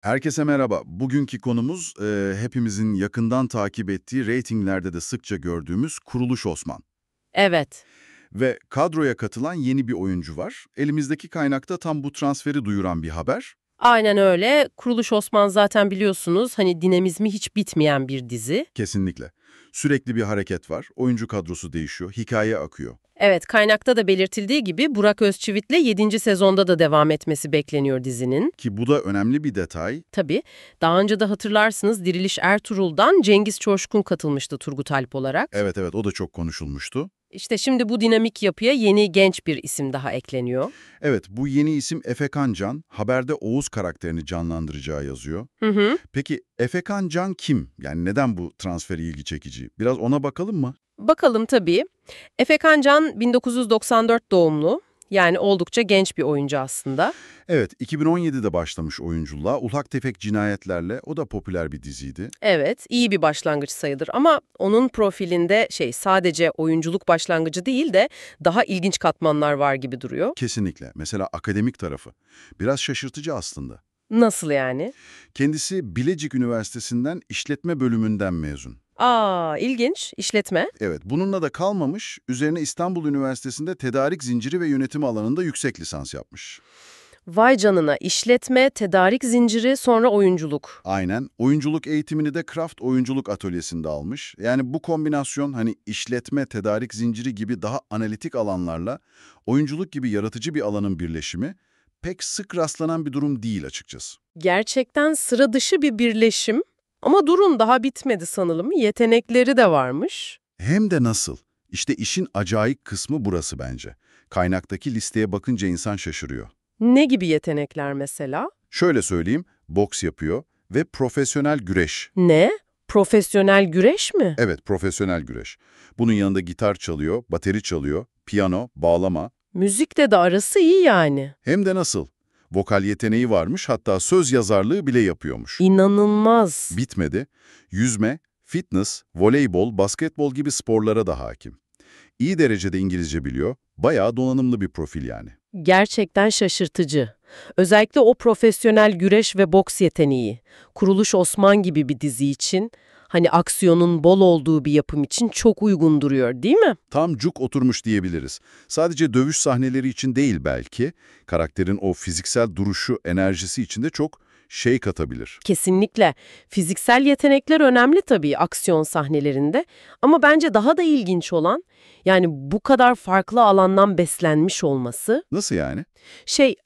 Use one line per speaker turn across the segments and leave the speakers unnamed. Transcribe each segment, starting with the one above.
Herkese merhaba. Bugünkü konumuz hepimizin yakından takip ettiği, reytinglerde de sıkça gördüğümüz Kuruluş Osman.
Evet,
Ve kadroya katılan yeni bir oyuncu var. Elimizdeki kaynakta tam bu transferi duyuran bir haber.
aynen öyle. Kuruluş Osman zaten biliyorsunuz hani dinamizmi hiç bitmeyen bir dizi.
Kesinlikle. Sürekli bir hareket var. Oyuncu kadrosu değişiyor, hikaye akıyor.
Evet, kaynakta da belirtildiği gibi Burak Özçivit'le 7. sezonda da devam etmesi bekleniyor dizinin.
Ki bu da önemli bir detay.
Tabii, daha önce de hatırlarsınız Diriliş Ertuğrul'dan Cengiz Çoşkun katılmıştı Turgut Alp olarak.
Evet evet, o da çok konuşulmuştu.
İşte şimdi bu dinamik yapıya yeni genç bir isim daha ekleniyor.
Evet, bu yeni isim Efekan Can. Haberde Oğuz karakterini canlandıracağı yazıyor.
Hı hı.
Peki Efekan Can kim? Yani neden bu transferi ilgi çekici? Biraz ona bakalım mı?
Bakalım tabii. Efe Kancan 1994 doğumlu. Yani oldukça genç bir oyuncu aslında.
Evet, 2017'de başlamış oyunculuğa. Ufak Tefek Cinayetlerle, o da popüler bir diziydi.
Evet, iyi bir başlangıç sayılır ama onun profilinde sadece oyunculuk başlangıcı değil de daha ilginç katmanlar var gibi duruyor.
Kesinlikle. Mesela akademik tarafı. Biraz şaşırtıcı aslında.
Nasıl yani?
Kendisi Bilecik Üniversitesi'nden işletme bölümünden mezun.
Aa, ilginç. İşletme.
Evet, bununla da kalmamış, üzerine İstanbul Üniversitesi'nde tedarik zinciri ve yönetimi alanında yüksek lisans yapmış.
Vay canına, işletme, tedarik zinciri, sonra oyunculuk.
Aynen, oyunculuk eğitimini de Kraft Oyunculuk Atölyesi'nde almış. Yani bu kombinasyon hani işletme, tedarik zinciri gibi daha analitik alanlarla oyunculuk gibi yaratıcı bir alanın birleşimi pek sık rastlanan bir durum değil açıkçası.
Gerçekten sıra dışı bir birleşim. Ama durun daha bitmedi sanırım. Yetenekleri de varmış.
Hem de nasıl? İşte işin acayip kısmı burası bence. Kaynaktaki listeye bakınca insan şaşırıyor.
Ne gibi yetenekler mesela?
Şöyle söyleyeyim, boks yapıyor ve profesyonel güreş.
Ne? Profesyonel güreş mi?
Evet, profesyonel güreş. Bunun yanında gitar çalıyor, bateri çalıyor, piyano, bağlama.
Müzikle de arası iyi yani.
Hem de nasıl? Vokal yeteneği varmış, hatta söz yazarlığı bile yapıyormuş.
İnanılmaz.
Bitmedi. Yüzme, fitness, voleybol, basketbol gibi sporlara da hakim. İyi derecede İngilizce biliyor, bayağı donanımlı bir profil yani.
Gerçekten şaşırtıcı. Özellikle o profesyonel güreş ve boks yeteneği. Kuruluş Osman gibi bir dizi için, hani aksiyonun bol olduğu bir yapım için çok uygun duruyor, değil mi?
Tam cuk oturmuş diyebiliriz. Sadece dövüş sahneleri için değil belki, karakterin o fiziksel duruşu, enerjisi için de çok şey katabilir.
Kesinlikle. Fiziksel yetenekler önemli tabii aksiyon sahnelerinde. Ama bence daha da ilginç olan, yani bu kadar farklı alandan beslenmiş olması.
Nasıl yani?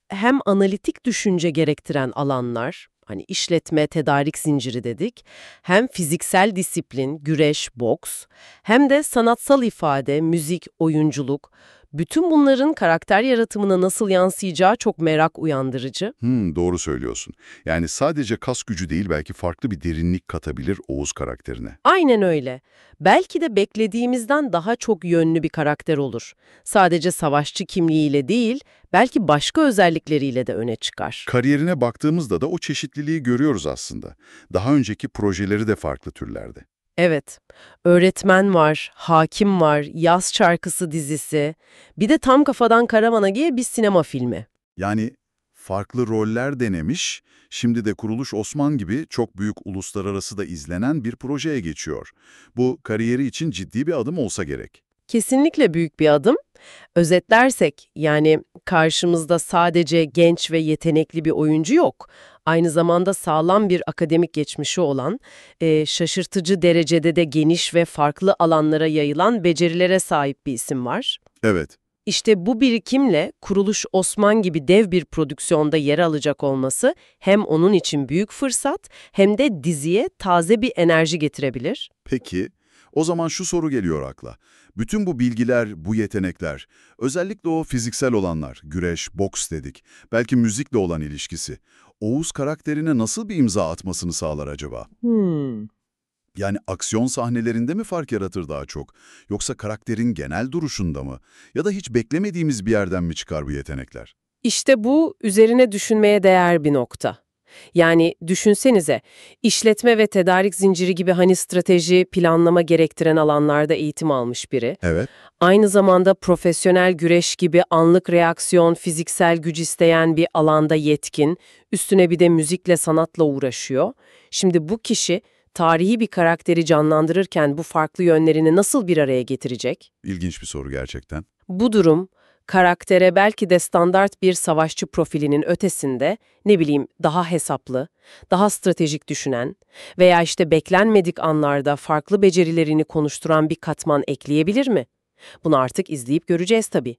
Hem analitik düşünce gerektiren alanlar, hani işletme, tedarik zinciri dedik, hem fiziksel disiplin, güreş, boks, hem de sanatsal ifade, müzik, oyunculuk, bütün bunların karakter yaratımına nasıl yansıyacağı çok merak uyandırıcı.
Doğru söylüyorsun. Yani sadece kas gücü değil, belki farklı bir derinlik katabilir Oğuz karakterine.
Aynen öyle. Belki de beklediğimizden daha çok yönlü bir karakter olur. Sadece savaşçı kimliğiyle değil, belki başka özellikleriyle de öne çıkar.
Kariyerine baktığımızda da o çeşitliliği görüyoruz aslında. Daha önceki projeleri de farklı türlerde.
Evet, öğretmen var, hakim var, Yaz Çarkısı dizisi, bir de Tam Kafadan Karaman'a bir sinema filmi.
Yani farklı roller denemiş, şimdi de Kuruluş Osman gibi çok büyük uluslararası da izlenen bir projeye geçiyor. Bu kariyeri için ciddi bir adım olsa gerek.
Kesinlikle büyük bir adım. Özetlersek, yani karşımızda sadece genç ve yetenekli bir oyuncu yok. Aynı zamanda sağlam bir akademik geçmişi olan, şaşırtıcı derecede de geniş ve farklı alanlara yayılan becerilere sahip bir isim var.
Evet,
İşte bu birikimle Kuruluş Osman gibi dev bir prodüksiyonda yer alacak olması hem onun için büyük fırsat hem de diziye taze bir enerji getirebilir.
peki o zaman şu soru geliyor akla. Bütün bu bilgiler, bu yetenekler, özellikle o fiziksel olanlar, güreş, boks dedik, belki müzikle olan ilişkisi, Oğuz karakterine nasıl bir imza atmasını sağlar acaba? Yani aksiyon sahnelerinde mi fark yaratır daha çok? Yoksa karakterin genel duruşunda mı? Ya da hiç beklemediğimiz bir yerden mi çıkar bu yetenekler?
İşte bu üzerine düşünmeye değer bir nokta. Yani düşünsenize, işletme ve tedarik zinciri gibi hani strateji, planlama gerektiren alanlarda eğitim almış biri.
Evet.
Aynı zamanda profesyonel güreş gibi anlık reaksiyon, fiziksel güç isteyen bir alanda yetkin, üstüne bir de müzikle, sanatla uğraşıyor. Şimdi bu kişi tarihi bir karakteri canlandırırken bu farklı yönlerini nasıl bir araya getirecek?
İlginç bir soru gerçekten.
Bu durum, karaktere belki de standart bir savaşçı profilinin ötesinde, ne bileyim, daha hesaplı, daha stratejik düşünen veya işte beklenmedik anlarda farklı becerilerini konuşturan bir katman ekleyebilir mi? Bunu artık izleyip göreceğiz tabii.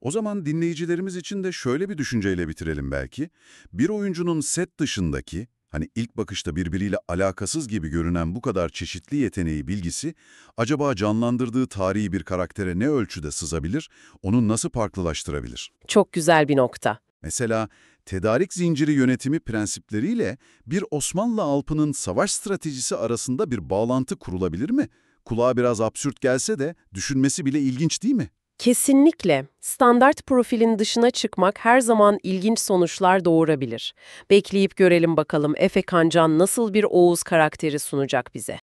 O zaman dinleyicilerimiz için de şöyle bir düşünceyle bitirelim belki. Bir oyuncunun set dışındaki, hani ilk bakışta birbiriyle alakasız gibi görünen bu kadar çeşitli yeteneği, bilgisi, acaba canlandırdığı tarihi bir karaktere ne ölçüde sızabilir, onu nasıl farklılaştırabilir?
Çok güzel bir nokta.
Mesela tedarik zinciri yönetimi prensipleriyle bir Osmanlı Alpı'nın savaş stratejisi arasında bir bağlantı kurulabilir mi? Kulağa biraz absürt gelse de düşünmesi bile ilginç değil mi?
Kesinlikle. Standart profilin dışına çıkmak her zaman ilginç sonuçlar doğurabilir. Bekleyip görelim bakalım Efe Kancan nasıl bir Oğuz karakteri sunacak bize.